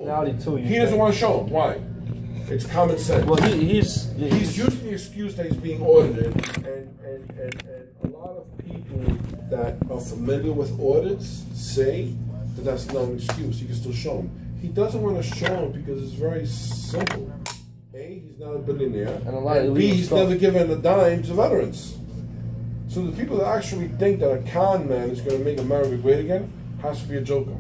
He doesn't want to show them. Why? It's common sense. Well, he's using the excuse that he's being audited, and a lot of people that are familiar with audits say that that's not an excuse. You can still show him. He doesn't want to show him because it's very simple. A, he's not a billionaire, and B, he's never given a dime to veterans. So the people that actually think that a con man is going to make America great again has to be a joker.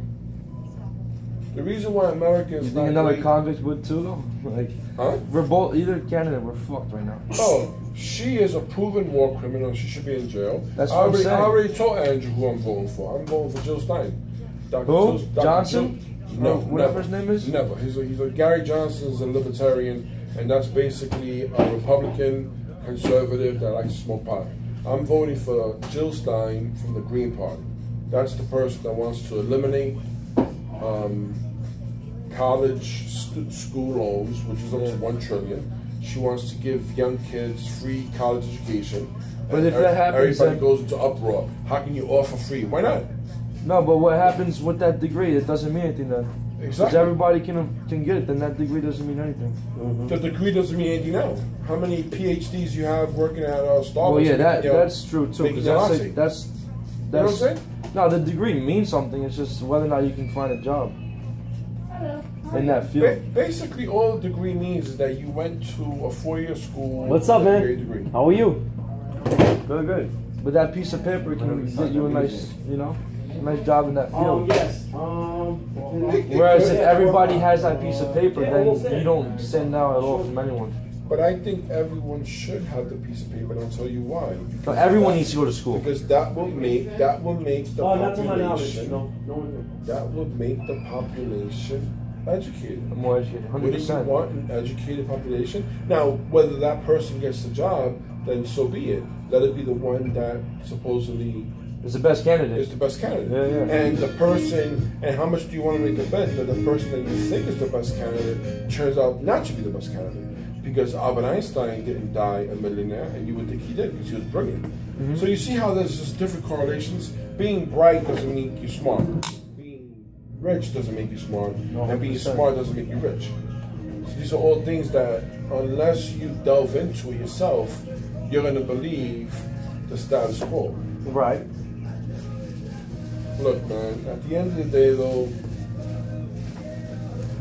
The reason why America is not another great, convict would too, though? Like, huh? We're both, either candidate, we're fucked right now. Oh, she is a proven war criminal. She should be in jail. That's what I'm saying. I already told Andrew who I'm voting for. I'm voting for Jill Stein. Who? Johnson? No, whatever his name is? Never. He's a Gary Johnson's a libertarian, and that's basically a Republican conservative that likes to smoke pot. I'm voting for Jill Stein from the Green Party. That's the person that wants to eliminate college school loans, which is up to $1 trillion. She wants to give young kids free college education. But if that happens, everybody goes into uproar. How can you offer free? Why not? No, but what happens with that degree? It doesn't mean anything then. Exactly. Because everybody can get it, then that degree doesn't mean anything. Mm-hmm. The degree doesn't mean anything now. How many PhDs you have working at Starbucks? Well, yeah, that's true too. Because that's you know what I'm saying? No, the degree means something. It's just whether or not you can find a job in that field. Basically, all the degree means is that you went to a 4-year school. What's up, man? Degree. How are you? Good, good. But that piece of paper can get you a nice, a nice job in that field. Yes. Whereas if everybody has that piece of paper, then you don't stand out at all from anyone. But I think everyone should have the piece of paper, and I'll tell you why. So everyone needs to go to school. Because that will make the population. That would make the population educated. More educated, 100%. Wouldn't you want an educated population? Now, whether that person gets the job, then so be it. Let it be the one that supposedly is the best candidate. Is the best candidate. Yeah, yeah. And the person, and how much do you want to make a bet that the person that you think is the best candidate turns out not to be the best candidate? Because Albert Einstein didn't die a millionaire, and you would think he did because he was brilliant. Mm-hmm. So you see how there's just different correlations. Being bright doesn't make you smart. Being rich doesn't make you smart, and being smart doesn't make you rich. So these are all things that, unless you delve into it yourself, you're going to believe the status quo. Right. Look, man. At the end of the day, though.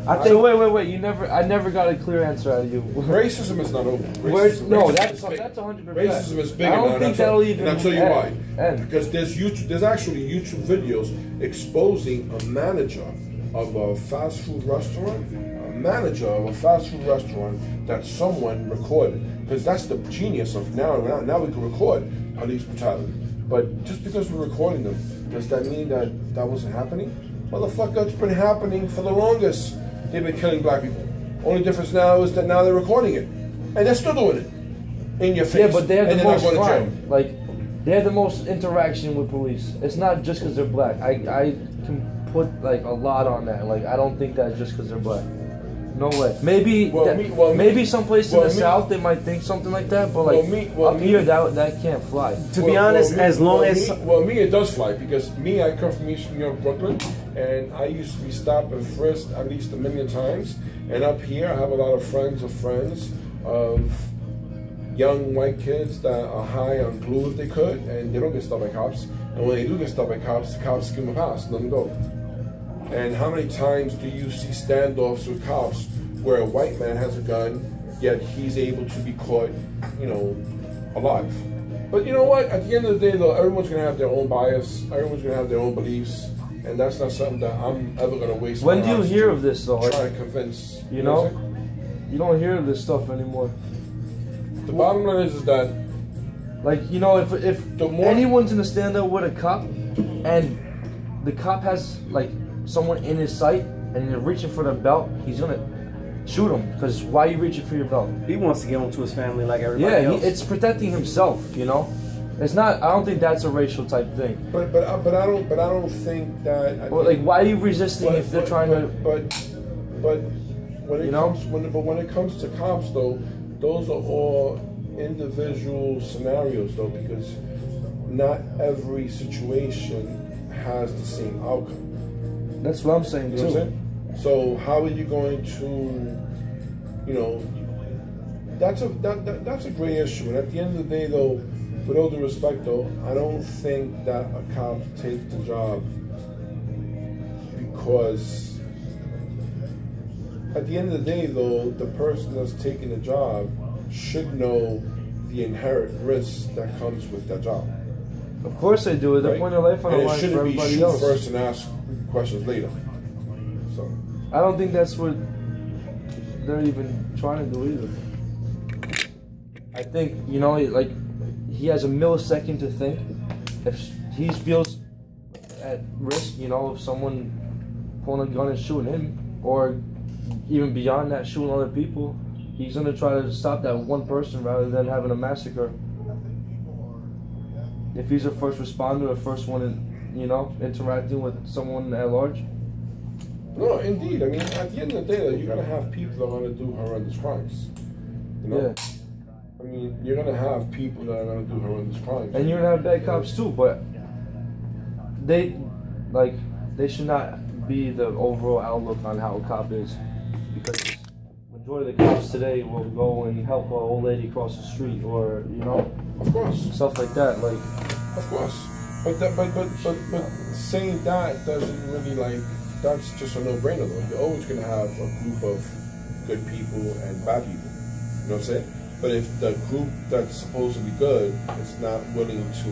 I never got a clear answer out of you. Racism is not over. That's 100%. Racism is big. I don't think that'll even. And I'll tell you why. Because there's actually YouTube videos exposing a manager of a fast food restaurant, that someone recorded. Because that's the genius of now we can record police brutality. But just because we're recording them, does that mean that wasn't happening? Motherfucker, it's been happening for the longest. They've been killing black people. Only difference now is that now they're recording it. And they're still doing it. In your face. Yeah, but they have the most crime. Like, they have the most interaction with police. It's not just because they're black. I can put, like, a lot on that. Like, I don't think that's just because they're black. No way. Maybe maybe someplace in the South they might think something like that, but like up here that can't fly. To be honest, as long as it does fly, because I come from East New York, Brooklyn, and I used to be stopped and frisked at least 1 million times. And up here, I have a lot of friends of young white kids that are high on glue if they could, and they don't get stopped by cops. And when they do get stopped by cops, the cops give them a pass and let them go. And how many times do you see standoffs with cops where a white man has a gun, yet he's able to be caught, alive? But you know what? At the end of the day, though, everyone's going to have their own bias. Everyone's going to have their own beliefs. And that's not something that I'm ever going to waste my time. When do you hear of this, though? Try to convince. You know? You don't hear of this stuff anymore. The bottom line is that... Like, if anyone's going to stand up with a cop, and the cop has, like, someone in his sight and they're reaching for the belt, he's gonna shoot him. Because why are you reaching for your belt? He wants to get him to his family like everybody else. Yeah, it's protecting himself. It's not. I don't think that's a racial type thing. But I don't think that. Why are you resisting if they're trying to? But when it comes to cops, though, those are all individual scenarios, though, because not every situation has the same outcome. That's what I'm saying too. So how are you going to, you know, that's a great issue. And at the end of the day, though, with all due respect, though, I don't think that a cop takes the job because at the end of the day, though, the person that's taking the job should know the inherent risk that comes with that job. Of course they do. They're putting their life on the line for everybody else. Shoot first and ask questions later. So I don't think that's what they're even trying to do either. I think, you know, like, he has a millisecond to think. If he feels at risk, you know, of someone pulling a gun and shooting him, or even beyond that, shooting other people, he's gonna try to stop that one person rather than having a massacre. If he's a first responder, the first one, you know, interacting with someone at large. No, indeed. I mean, at the end of the day, you're gonna have people that are gonna do horrendous crimes. You know? Yeah. I mean, you're gonna have people that are gonna do horrendous crimes. And you're gonna have bad cops too, but they should not be the overall outlook on how a cop is, because majority of the cops today will go and help an old lady cross the street, or, you know, of course, stuff like that. Like, of course, but saying that doesn't really, like, that's just a no-brainer though. You're always gonna have a group of good people and bad people. You know what I'm saying? But if the group that's supposed to be good is not willing to,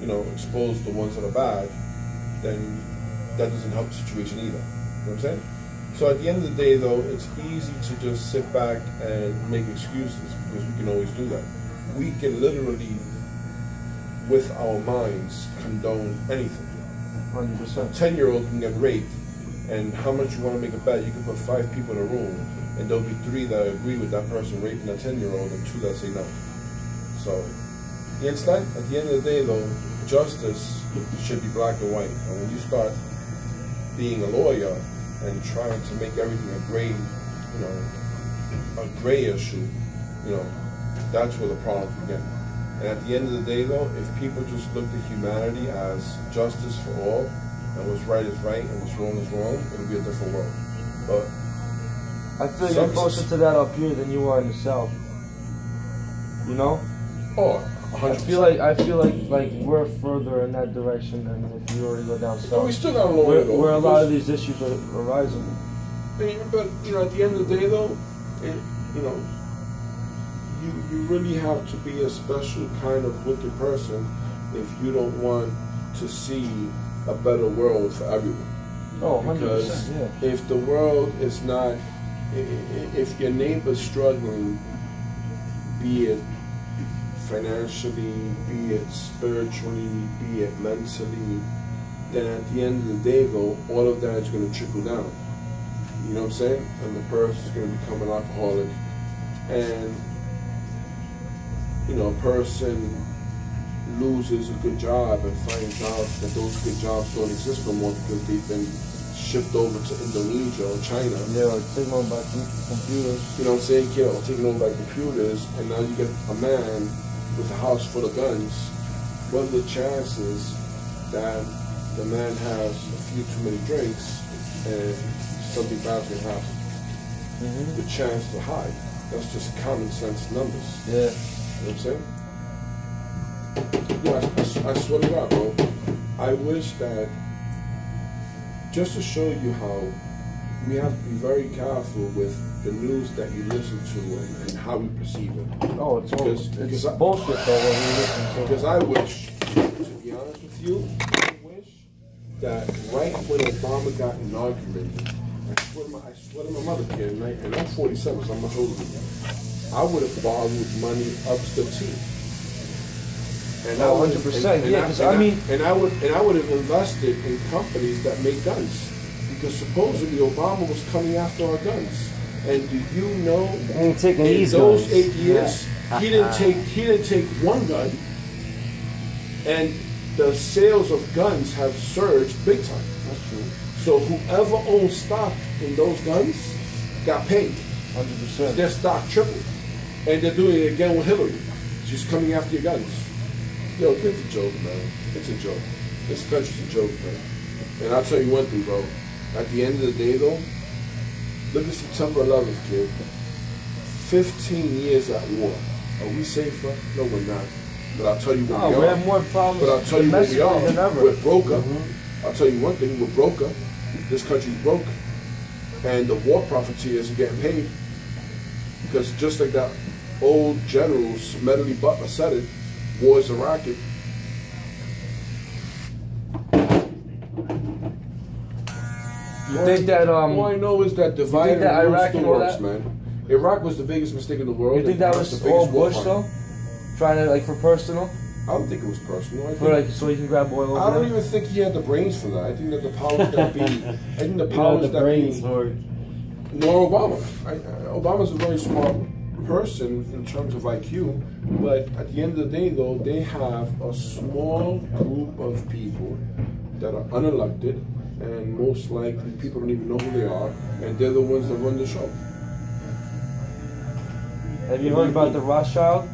you know, expose the ones that are bad, then that doesn't help the situation either. You know what I'm saying? So at the end of the day, though, it's easy to just sit back and make excuses, because we can always do that. We can literally, with our minds, condone anything. 100%. A 10-year-old can get raped, and how much you want to make a bet? You can put 5 people in a room, and there'll be 3 that agree with that person raping that 10-year-old, and 2 that say no. So, you understand? At the end of the day, though, justice should be black and white. And when you start being a lawyer and trying to make everything a gray, you know, a gray issue, you know, that's where the problems begin. And at the end of the day, though, if people just looked at humanity as justice for all, and what's right is right and what's wrong is wrong, it'll be a different world. But I feel you're closer to that up here than you are in the South. You know? Oh, 100%. I feel like we're further in that direction than if you already go down south. But we still got a long way to go. Where a lot of these issues are arising. But you know, at the end of the day, though, you know, you really have to be a special kind of wicked person if you don't want to see a better world for everyone. Oh, 100%, because yeah. if the world is not, if your neighbor's struggling, be it financially, be it spiritually, be it mentally, then at the end of the day, though, all of that is going to trickle down. You know what I'm saying? And the person's going to become an alcoholic. And, you know, a person loses a good job and finds out that those good jobs don't exist no more because they've been shipped over to Indonesia or China. Yeah, or taken over by computers. You know what I'm saying? Yeah, or taken over by computers, and now you get a man with a house full of guns. What are the chances that the man has a few too many drinks and something bad's gonna happen? Mm-hmm. The chance to hide. That's just common sense numbers. Yeah. You know what I'm saying? Yeah, I swear to God, bro. I wish that, just to show you how we have to be very careful with the news that you listen to and how we perceive it. Oh, it's bullshit though when we listen to it. Because I wish, to be honest with you, I wish that right when Obama got inaugurated, I swear to my mother, kid, and I'm 47, so I'm much older than you, I would have borrowed money up to the teeth. And I 100%. Yeah, because I mean, I would have invested in companies that make guns, because supposedly Obama was coming after our guns. And do you know? Ain't taking in these those guns. 8 years, Yeah. he didn't take one gun, and the sales of guns have surged big time. That's true. So whoever owns stock in those guns got paid. 100%. Their stock tripled, and they're doing it again with Hillary. She's coming after your guns. Yo, it's a joke, man. It's a joke. This country's a joke, man. And I'll tell you one thing, bro. At the end of the day, though, Look at September 11th, kid. 15 years at war. Are we safer? No, we're not. But I'll tell you what we are. We have more problems. But I'll tell you what we are. Than ever. We're broker. I'll tell you one thing. We're broker. This country's broke, and the war profiteers are getting paid. Because just like that old general Smedley Butler said it, war is a racket. You think that all I know is that divide and rule still works, that? man. Iraq was the biggest mistake in the world. You think that was all Bush though? Trying to for personal? I don't think it was personal. I think, so you can grab oil. I don't even think he had the brains for that. I think that the powers that be. I think the powers that be. Nor Obama. Obama's a very smart person in terms of IQ, but at the end of the day, though, they have a small group of people that are unelected, and most likely people don't even know who they are, and they're the ones that run the show. Have you heard about the Rothschild?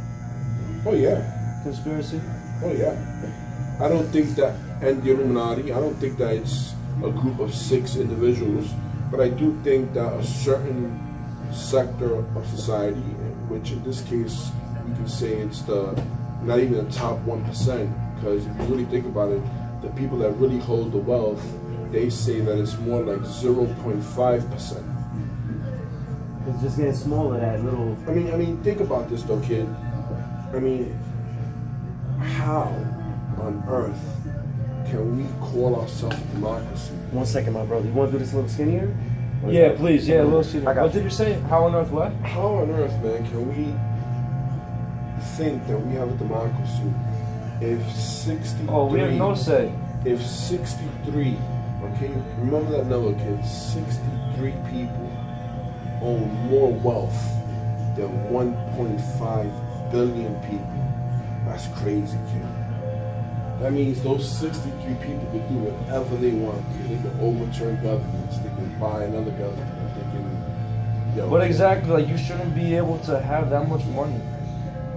Oh yeah. Conspiracy? Oh yeah. I don't think that, and the Illuminati, I don't think that it's a group of 6 individuals, but I do think that a certain sector of society, which in this case you can say it's not even the top 1%, because if you really think about it, the people that really hold the wealth, they say that it's more like 0.5%. It's just getting smaller, that little... I mean, think about this though, kid. I mean, how on earth can we call ourselves a democracy? 1 second, my brother. You want to do this a little skinnier? Yeah, please. Yeah, a little skinnier. What did you say? How on earth what? How on earth, man, can we think that we have a democracy if 63... Oh, we have no say. If 63, okay, remember that number, kid, 63 people own more wealth than 1.5 billion people. That's crazy, kid. That means those 63 people can do whatever they want. They can overturn governments. They can buy another government. They can, yo. But exactly, like you shouldn't be able to have that much money.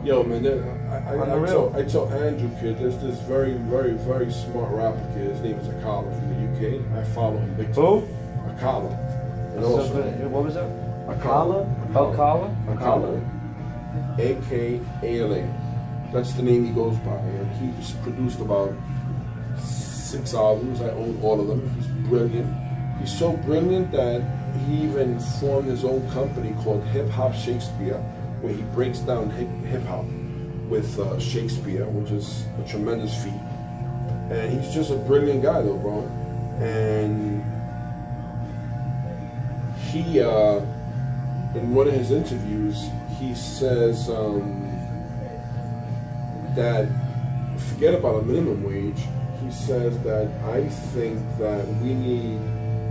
Yo, man, I tell Andrew, kid, there's this very, very, very smart rapper, kid. His name is Akala from the UK. I follow him big time. Who? Akala. And also, what was that? Akala. Akala. A-K-A-L-A. That's the name he goes by. And he's produced about 6 albums. I own all of them. He's brilliant. He's so brilliant that he even formed his own company called Hip Hop Shakespeare, where he breaks down hip hop with Shakespeare, which is a tremendous feat. And he's just a brilliant guy, though, bro. And he, in one of his interviews, he says that, forget about a minimum wage, he says that I think that we need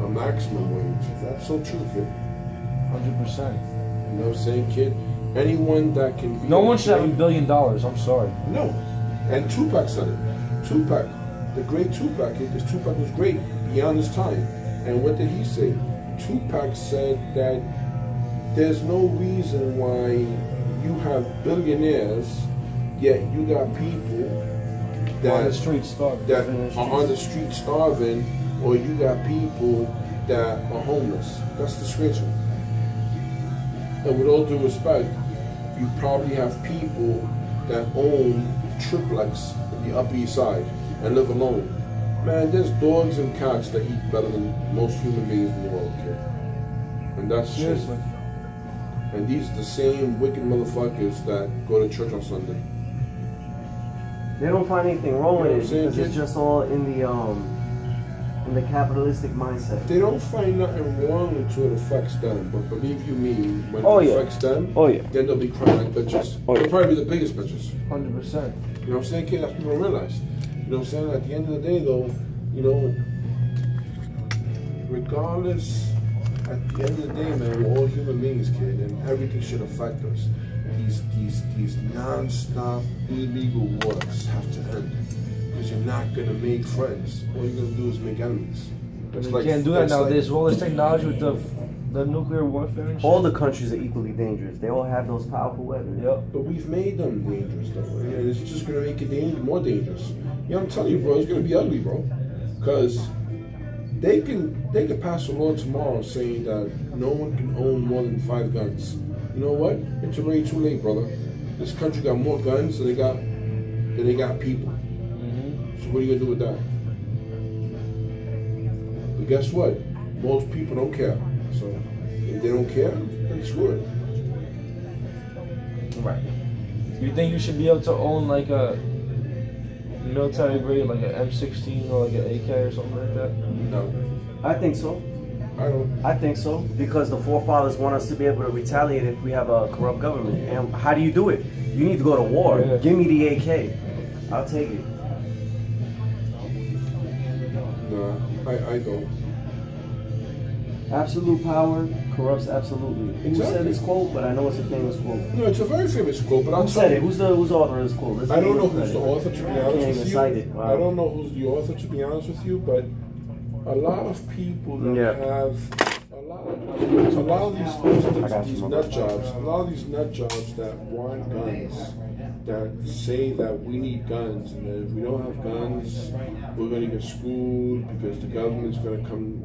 a maximum wage. That's so true, kid. 100%. You know what I'm saying, kid? Anyone that can be... No one should have $1 billion, I'm sorry. No. And Tupac said it. Tupac, the great Tupac, because Tupac was great beyond his time. And what did he say? Tupac said that there's no reason why you have billionaires, yet you got people that on the street starving, that are on the street starving, or you got people that are homeless. That's disgraceful. And with all due respect, you probably have people that own triplex in the Upper East Side and live alone. Man, there's dogs and cats that eat better than most human beings in the world, kid. And that's seriously. And these are the same wicked motherfuckers that go to church on Sunday. They don't find anything wrong with it because it's just all in the capitalistic mindset. They don't find nothing wrong until it affects them. But believe you me, when it affects them, then they'll be crying like bitches. They'll probably be the biggest bitches. 100%. You know what I'm saying, kid? That's what people don't realize. You know what I'm saying? At the end of the day, though, you know, regardless, at the end of the day, man, we're all human beings, kid, and everything should affect us. These non-stop illegal wars have to end, because you're not gonna make friends. All you're gonna do is make enemies. You can't do that nowadays. With all this technology with the nuclear warfare and shit. All the countries are equally dangerous. They all have those powerful weapons. Yep. But we've made them dangerous, though. And it's just gonna make it more dangerous. You know, I'm telling you, bro, it's gonna be ugly, bro. Because They can pass a law tomorrow saying that no one can own more than 5 guns. You know what? It's already too late, brother. This country got more guns than they got people. So what are you gonna do with that? But guess what? Most people don't care. So if they don't care, then screw it. Right. You think you should be able to own like a military grade, like an M16 or like an AK or something like that? No. I think so. I don't. I think so, because the forefathers want us to be able to retaliate if we have a corrupt government. And how do you do it? You need to go to war. Yeah. Give me the AK. I'll take it. Nah, I don't. Absolute power corrupts absolutely. Who said this quote? But I know it's a famous quote. No, it's a very famous quote, but Who said it? Who's the author of this quote? I don't know who's the author, to be honest with you. Wow. I don't know who's the author, to be honest with you, but a lot of people that have a lot of these nut jobs that want guns, that say that we need guns, and that if we don't have guns, we're gonna get screwed because the government's gonna come,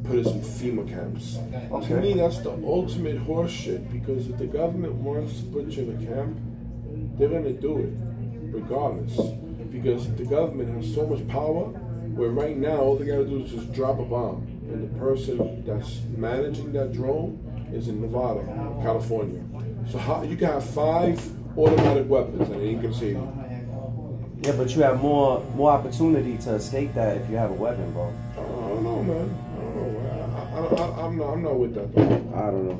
put us in FEMA camps. Okay. To me, that's the ultimate horse shit, because if the government wants to put you in a camp, they're gonna do it, regardless. Because the government has so much power, where right now, all they gotta do is just drop a bomb. And the person that's managing that drone is in Nevada, California. So you can have 5 automatic weapons and it ain't gonna save you. Yeah, but you have more opportunity to escape that if you have a weapon, bro. I don't know, man. I don't know. I'm not with that, though. I don't know.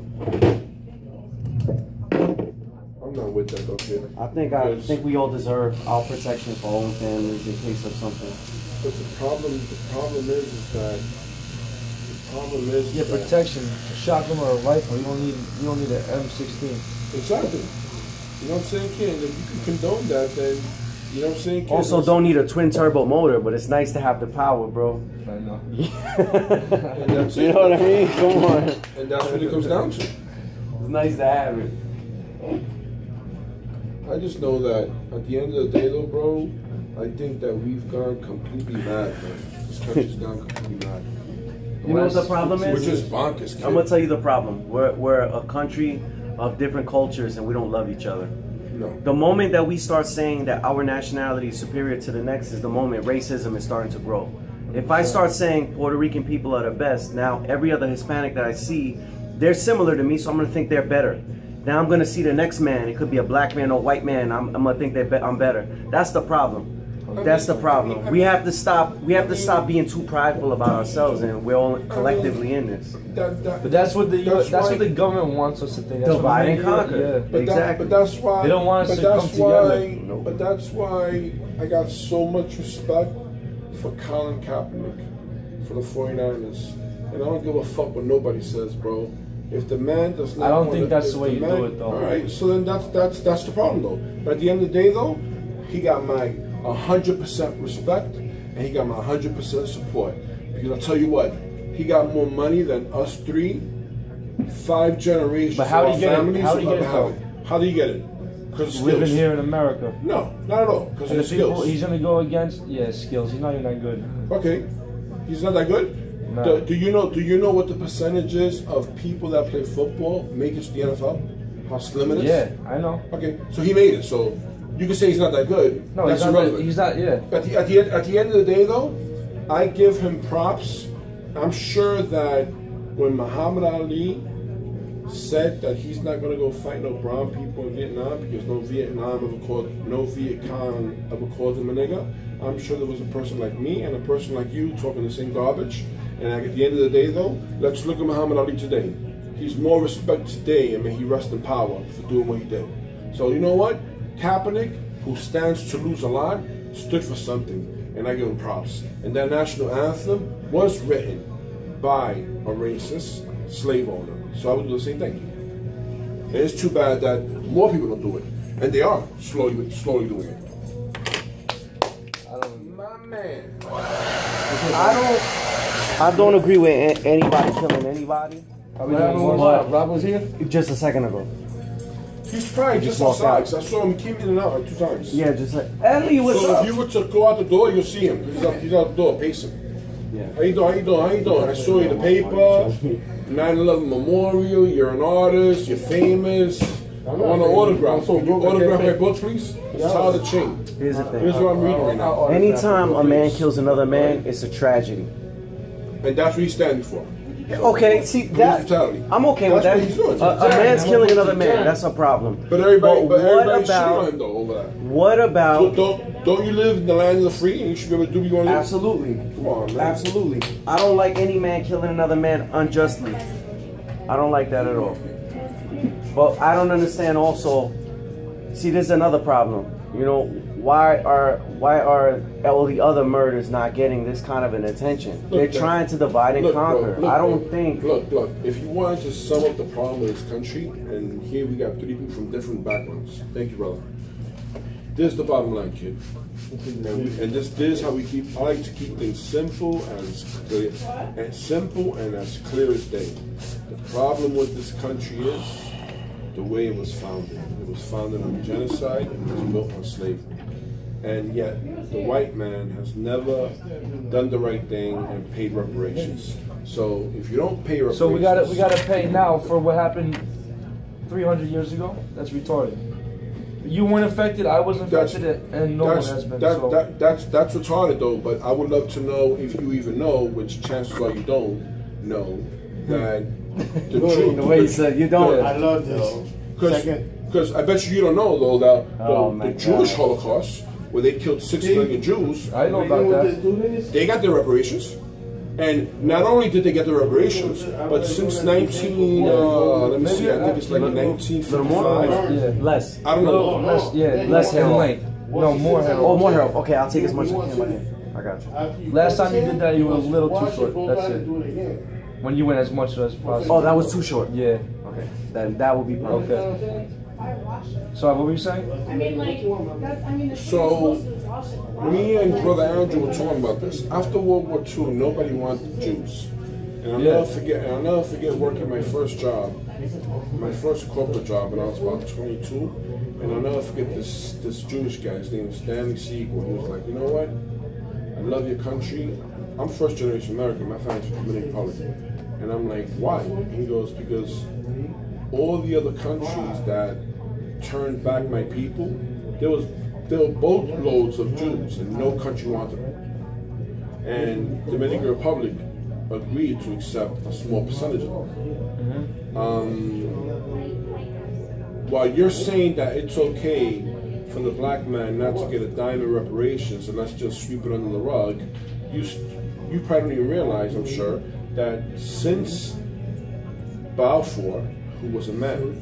I'm not with that, though, kid. I think we all deserve our protection for our own families in case of something. But the problem is that protection. A shotgun or a rifle. You don't need an M16. Exactly. You know what I'm saying, kid? If you can condone that, then you know what I'm saying, kid? Also, don't need a twin turbo motor, but it's nice to have the power, bro. I know. And that's You know what I mean? Come on. And that's what it comes down to. It's nice to have it. I just know that at the end of the day, though, bro, I think that we've gone completely mad, man. This country's gone completely mad. You know what the problem is? We're just bonkers, kid. I'm gonna tell you the problem. We're a country of different cultures and we don't love each other. No. The moment that we start saying that our nationality is superior to the next is the moment racism is starting to grow. If I start saying Puerto Rican people are the best, now every other Hispanic that I see, they're similar to me, so I'm gonna think they're better. Now I'm gonna see the next man. It could be a black man or a white man. I'm gonna think I'm better. That's the problem. That's the problem. We have to stop. We have to stop being too prideful about ourselves, and we're all collectively in this. But that's what the government wants us to think. Divide and conquer. Yeah. Exactly. But that's why they don't want us to come together. But that's why I got so much respect for Colin Kaepernick, for the 49ers, and I don't give a fuck what nobody says, bro. If the man does not, I don't think that's the way you do it, though. All right, so then that's the problem, though. But at the end of the day, though, he got my 100% respect, and he got my 100% support. Because I'll tell you what, he got more money than us 5 generations. But how do you get it? How do you get it? Because living here in America. No, not at all. Because of his skills. He's gonna go against skills. He's not even that good. Okay, he's not that good. No. Do you know what the percentage is of people that play football make it to the NFL? How slim it is? Yeah, I know. Okay, so he made it. So you can say he's not that good. No, that's irrelevant. He's not. Yeah. At the end of the day, though, I give him props. I'm sure that when Muhammad Ali said that he's not going to go fight no brown people in Vietnam because no Viet Cong ever called him a nigga, I'm sure there was a person like me and a person like you talking the same garbage. And at the end of the day, though, let's look at Muhammad Ali today. He's more respected today, and may he rest in power for doing what he did. So you know what? Kaepernick, who stands to lose a lot, stood for something, and I give him props. And that national anthem was written by a racist slave owner. So I would do the same thing. And it's too bad that more people don't do it, and they are slowly doing it. My man. I don't agree with anybody killing anybody. Rob was here just a second ago. He's probably just outside. I saw him. He came in and out like 2 times. Yeah, just like Ellie, what's up? So if you were to go out the door, you'll see him. He's out the door pacing. Yeah. How you doing? How you doing? How you doing? I saw you in the paper. 9/11 Memorial. You're an artist. You're famous. I want an autograph. Can you autograph my book, please? It's Tyler the Chain. Here's the thing. Here's what I'm reading right now. Anytime a man kills another man, it's a tragedy. And that's what he's standing for. Okay, see that brutality. I'm okay with That's that. what he's doing. A man's killing another man. That's a problem. But everybody what shit about on him though over that. what about? Don't you live in the land of the free and you should be able to do what you want to do? Absolutely. Come on, man. Absolutely. I don't like any man killing another man unjustly. I don't like that at all. But I don't understand also. See, there's another problem. You know, why are all the other murders not getting this kind of an attention? They're trying to divide and conquer. I don't think. Look. If you wanted to sum up the problem of this country, and here we got 3 people from different backgrounds. Thank you, brother. This is the bottom line, kid. And this is how we keep. I like to keep things simple and as clear as day. The problem with this country is the way it was founded. It was founded on genocide and it was built on slavery. And yet, the white man has never done the right thing and paid reparations. So if you don't pay reparations, So we gotta pay now for what happened 300 years ago. That's retarded. You weren't affected. I wasn't affected, and no one has been. That's retarded though. But I would love to know if you even know, which chances are you don't know, that the truth. The way you said you don't. I love this. Because I bet you don't know though that the Jewish Holocaust, where they killed 6 million Jews, I know about that. they got their reparations. And not only did they get the reparations, but since let me see, I think it's like 1955. Less. I don't know. Less in length. No, more hair. Oh, more hair. Okay, I'll take as much as I can. I got you. Last time you did that, you were a little too short. That's it. When you went as much as possible. Oh, that was too short. Yeah. Okay, then that would be perfect. Okay. So what were you saying? So, me and Brother Andrew were talking about this. After World War II, nobody wanted Jews. And I'll never forget working my first job, my first corporate job when I was about 22. And I'll never forget this Jewish guy, his name was Stanley Siegel. He was like, you know what? I love your country. I'm first generation American, my family's from Dominican Republic. And I'm like, why? And he goes, because all the other countries that turned back my people, there were boatloads of Jews, and no country wanted them. And the Dominican Republic agreed to accept a small percentage of them. While you're saying that it's okay for the black man not to get a dime in reparations and let's just sweep it under the rug, you probably don't even realize, I'm sure, that since Balfour, who was a man,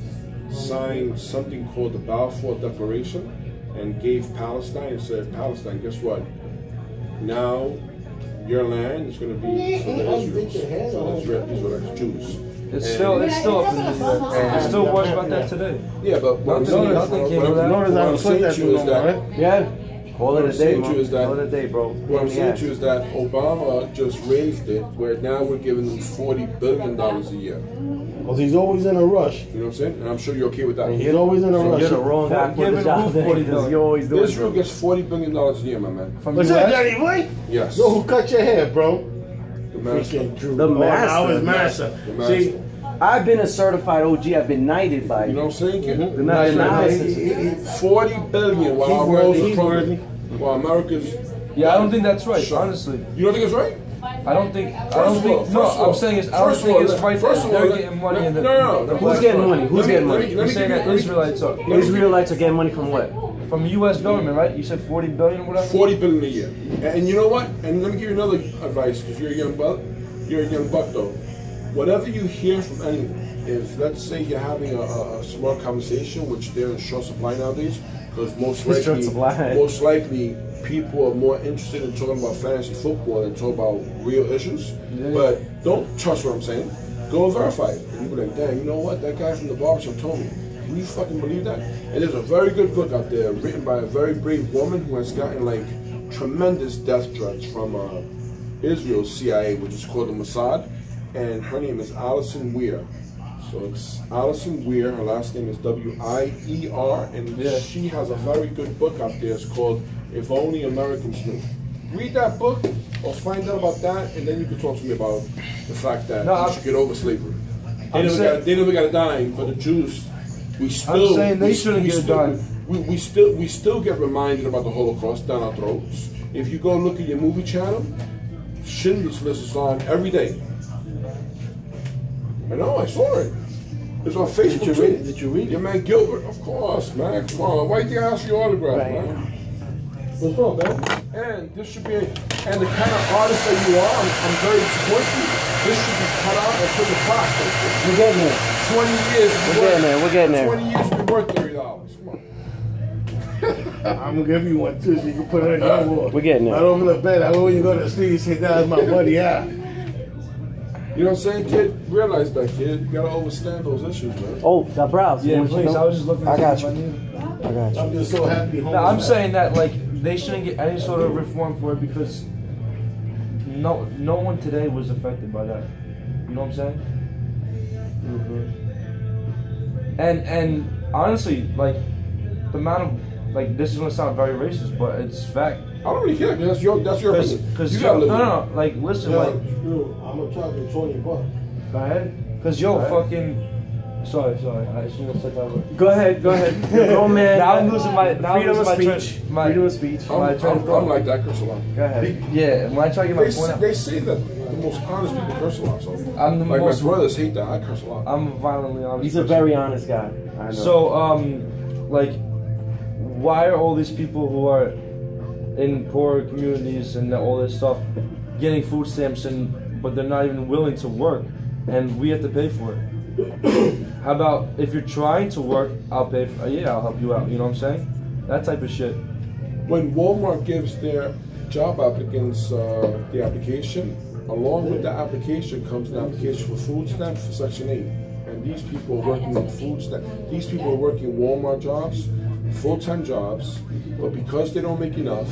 signed something called the Balfour Declaration and gave Palestine and said, Palestine, guess what? Now your land is going to be for the Israelites, Jews. It's still up in the US. There's still wars about that today. Yeah, but what I'm saying to you is that Call it a day, bro. What I'm saying to you is that Obama just raised it, where now we're giving them $40 billion a year. Because he's always in a rush. You know what I'm saying? And I'm sure you're okay with that. He's always in a rush. You're the wrong guy for the job. You always do Israel gets $40 billion a year, my man. From What's that, Daddy Boy? Yes. So who cut your hair, bro? The master. The master. Now it's master. The master. See, I've been a certified OG. I've been knighted by You know what I'm saying, kid? $40 billion while our world's crumbling. While America's... Yeah, I don't think that's right, honestly. You don't think it's right? I don't think it's right that they're getting money in the... No. Who's getting money? Who's getting money? You're saying that Israelites are. Israelites are getting money from what? From the U.S. government, right? You said 40 billion or whatever? 40 billion a year. And you know what? And let me give you another advice, because you're a young buck. You're a young buck, though. Whatever you hear from anyone, if let's say you're having a smart conversation, which they're in short supply nowadays, because most likely people are more interested in talking about fantasy football than talking about real issues. Yeah. But don't trust what I'm saying. Go and verify it. And you'll be like, damn, you know what? That guy from the barbershop told me. Can you fucking believe that? And there's a very good book out there written by a very brave woman who has gotten like tremendous death threats from Israel's CIA, which is called the Mossad. And her name is Alison Weir. So it's Alison Weir. Her last name is W-I-E-R. And she has a very good book out there. It's called If Only Americans Knew. read that book or find out about that, and then you can talk to me about the fact that you should get over slavery. They never got a dime, but the Jews, we still. I'm saying they shouldn't get a dime. We still get reminded about the Holocaust down our throats. If you go look at your movie channel, Schindler's List is on every day. I know, I saw it. It's on Facebook too. Did you read it? Your man Gilbert, of course, man. Come on, why do you ask your autograph, man? What's wrong, man? And this should be, and the kind of artist that you are, I'm very disappointed. This should be cut out and put in the box. We're getting there. 20 years. We're getting there. 20 years to be worth $30. Come on. I'm gonna give you one too, so you can put it in your wall. We're getting there. Right over the bed. I when you go to sleep, you say, "That's my buddy." Yeah. You know what I'm saying, kid? Realize that, kid. You gotta overstand those issues, man. Oh, the brows. Yeah, please. I was just looking. I got you. I got you. I'm just so happy. No, I'm saying that like they shouldn't get any sort of reform for it because no one today was affected by that. You know what I'm saying? And honestly, like the amount of like this is gonna sound very racist, but it's fact. I don't really care. That's your opinion. Because You gotta live with it. no, like listen, like I'm gonna charge you $20. go ahead. Because fucking. Sorry, I shouldn't have said that word. Go ahead. Oh man. Now I'm losing my freedom of speech. Freedom of speech. I'm like that, curse a lot. Go ahead. Yeah, when I try to get my point out. They say that the most honest people curse a lot. So I'm the like most. my brothers hate that. I curse a lot. I'm violently honest. He's a person. very honest guy. I know. So, like, why are all these people who are in poor communities and all this stuff getting food stamps but they're not even willing to work, and we have to pay for it? How about if you're trying to work, I'll pay for I'll help you out. You know what I'm saying? That type of shit. When Walmart gives their job applicants the application, along with the application comes an application for food stamps for Section 8. And these people are working on food stamps. These people are working Walmart jobs, full-time jobs, but because they don't make enough,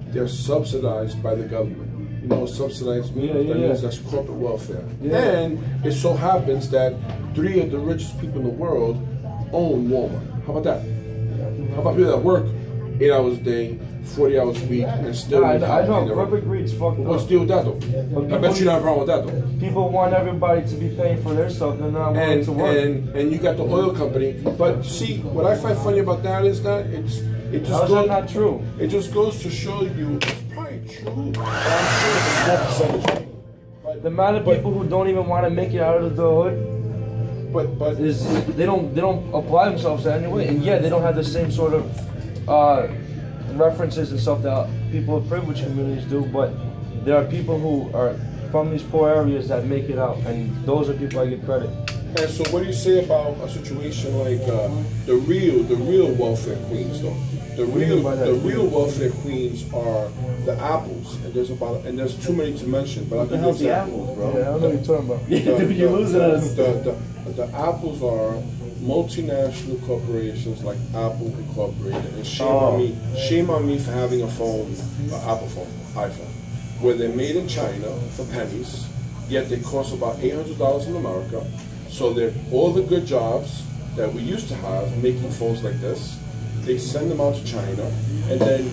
they're subsidized by the government. You know what subsidized means? That means that's corporate welfare. Yeah. And it so happens that 3 of the richest people in the world own Walmart. How about that? How about people that work 8 hours a day, 40 hours a week, and still I know, corporate greed's fucking What's the deal with that though? I bet you don't have a problem with that though. People want everybody to be paying for their stuff, they're not willing to work. And you got the oil company. But see, what I find funny about that is that it just How is that not true? It just goes to show you it's probably true, but I'm sure it's not percentage. The amount of people who don't even want to make it out of the hood but is they don't apply themselves to anyway, and yeah, they don't have the same sort of references and stuff that people of privileged communities do, but there are people who are from these poor areas that make it out, and those are people I give credit. And so what do you say about a situation like the real welfare queens though? The real welfare queens are the apples, and there's too many to mention, but I'll give you an example. Apples, bro. Yeah, I don't know what you're talking about. You're losing us. The apples are multinational corporations like Apple Incorporated, and shame on me for having a phone, an Apple phone, iPhone, where they're made in China for pennies, yet they cost about $800 in America. So they're all the good jobs that we used to have making phones like this, they send them out to China, and then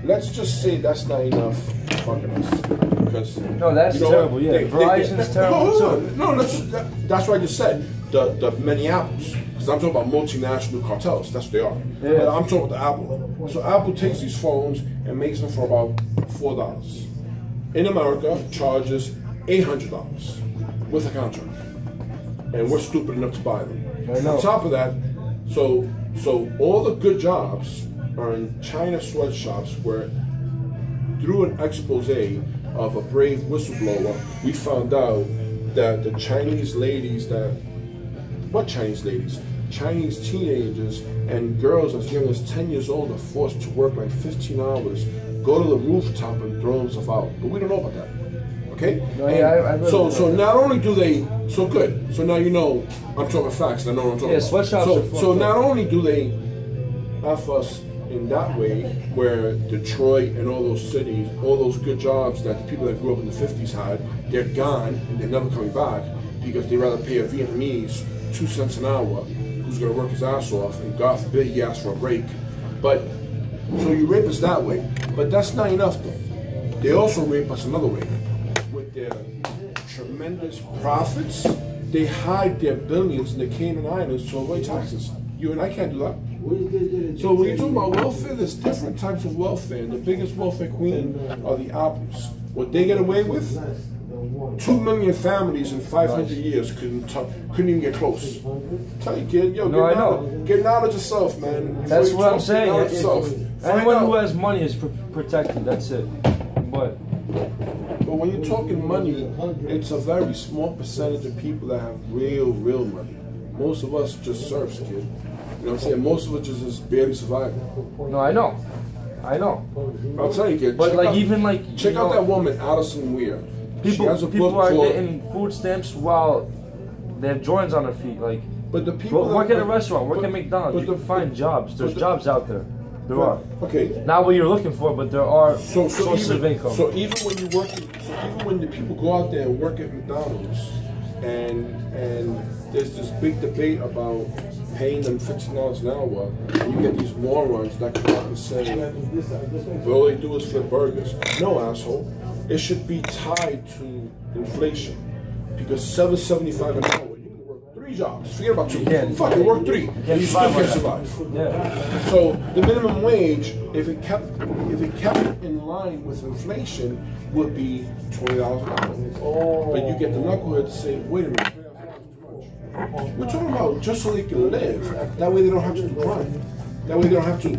let's just say that's not enough fucking us. Because no, that's terrible. Yeah, Verizon's terrible too. No, that's what I just said. The many apples, because I'm talking about multinational cartels. That's what they are. Yeah. But I'm talking about the Apple. So Apple takes these phones and makes them for about $4. In America, charges $800 with a contract, and we're stupid enough to buy them. I know. On top of that, so all the good jobs are in China sweatshops where, through an expose of a brave whistleblower, we found out that the Chinese ladies Chinese teenagers and girls as young as 10 years old are forced to work like 15 hours, go to the rooftop and throw themselves out. But we don't know about that. Okay? No, yeah, so not only do they, so good. So now you know, I'm talking facts, I know what I'm talking about. Sweatshops are fun. So not only do they F us in that way, where Detroit and all those cities, all those good jobs that the people that grew up in the 50s had, they're gone and they're never coming back because they'd rather pay a Vietnamese 2 cents an hour who's going to work his ass off, and God forbid he asks for a break. But so you rape us that way, but that's not enough though. they also rape us another way. With their tremendous profits, they hide their billions in the Cayman Islands to avoid taxes. You and I can't do that. So when you're talking about welfare, there's different types of welfare. And the biggest welfare queen are the apples. What they get away with, 2 million families in 500 years couldn't even get close. Tell you, kid, yo, get knowledge yourself, man. That's what I'm saying. Anyone who out. has money is protected. That's it. But when you're talking money, it's a very small percentage of people that have real money. Most of us just serves, kid. You know what I'm saying? Most of us just barely survive. no, I know. I'll tell you, kid. But like out, check out that woman, Allison Weir. People are getting food stamps while they have joints on their feet. Like, but the people work at a restaurant, work at McDonald's. You can find jobs. There's jobs out there. There are. Okay. Not what you're looking for, but there are sources of income. So even when you work, even when the people go out there and work at McDonald's, and there's this big debate about paying them $15 an hour, and you get these morons that come out and say, all they do is flip burgers. No, asshole. It should be tied to inflation, because $7.75 an hour, you can work 3 jobs. Forget about 2. Fucking work 3, and you still can't survive. Yeah. So the minimum wage, if it kept in line with inflation, would be $20 an hour. But you get the knucklehead to say, wait a minute, $20 is too much. We're talking about just so they can live. That way they don't have to do crime. That way they don't have to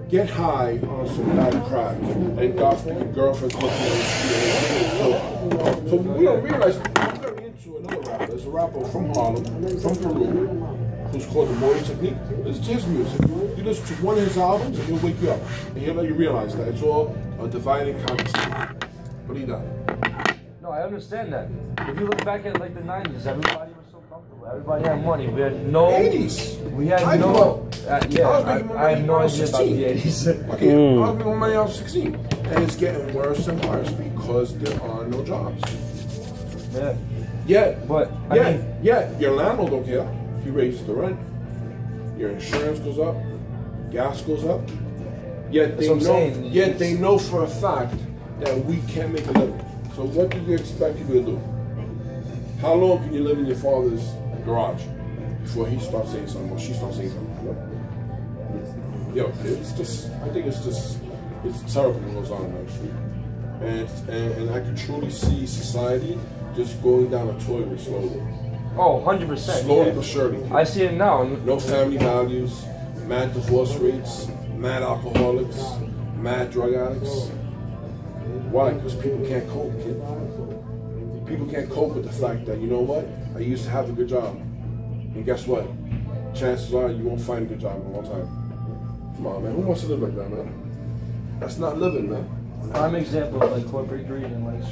get high on some bad crack and gossip your girlfriend's looking at the street. So we don't realize we're very into another rapper. There's a rapper from Harlem, from Peru, who's called the Morning Technique. Listen to his music. You listen to one of his albums and he'll wake you up. And he'll let you realize that it's all a dividing conversation. Believe that. No, I understand that. If you look back at like the 90s, everybody was so comfortable. Everybody had money. We had no... 80s. We had I have no idea about the 80s. Okay, I was making more money when I was 16. And it's getting worse and worse because there are no jobs. Yeah. Yeah, your landlord don't care. He raises the rent. Your insurance goes up. Gas goes up. Yet they know for a fact that we can't make a living. So what do you expect people to do? How long can you live in your father's garage before he starts saying something or she starts saying something? Yo, it's just, I think it's terrible what goes on in the street. And I can truly see society just going down a toilet slowly. Oh, 100%. Slowly but surely. I see it now. No family values, mad divorce rates, mad alcoholics, mad drug addicts. Why? Because people can't cope, kid. People can't cope with the fact that, you know what? I used to have a good job. And guess what? Chances are you won't find a good job in a long time. Come on, man. Who wants to live like that, man? That's not living, man. Prime example of like corporate greed and like